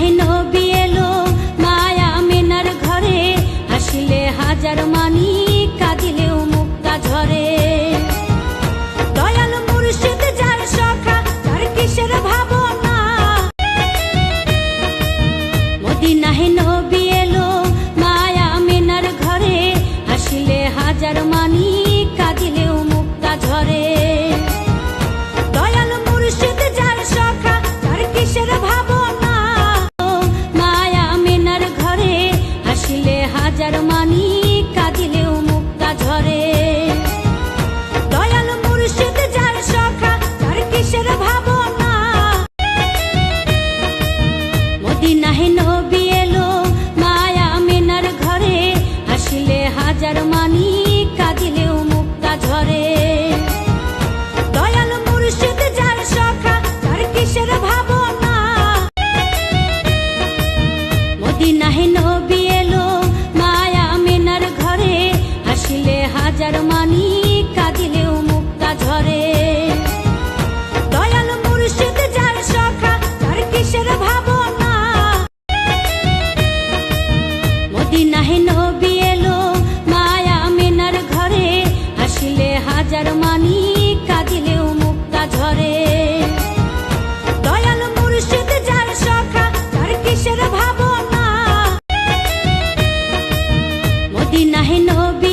মদিনাহে নবী এলো মায়া মেনার ঘরে, হাসিলে হাজার মানি কাঁদিলেও মুক্তা ঝরে। দয়াল মুর্শিদ যার সখা তার কিসের ভাবনা, মদিনাহে নবী এলো মায়া মেনার ঘরে, হাসিলে হাজার মানি কাঁদিলেও মুক্তা ঝরে। দয়াল মুর্শিদ যার সখা তার কিসের ভাবনা, মায়া মেনার ঘরে হাসিলে হাজার মানি কাঁদিলেও মুক্তা ঝরে। দয়াল মুর্শিদ যার সখা তার কিসের ভাবনা, মদিনাহে নবী এলো মায়া মেনার ঘরে, হাসিলে হাজার মানি কাঁদিলেও মুক্তা ঝরে। দয়াল মুর্শিদ যার সখা তার কিসের ভাবনা, মদিনাহে নবী এলো মায়া মেনার ঘরে, হাসিলে হাজার মানি কাঁদিলেও মুক্তা ঝরে। দয়াল মুর্শিদ যার সখা তার কিসের ভাবনা, মদিনাহে নবী এলো মায়া মেনার ঘরে, হাসিলে হাজার মানি কাঁদিলেও মুক্তা ঝরে। দয়াল মুর্শিদ যার সখা তার কিসের ভাবনা, মদিনাহে নবী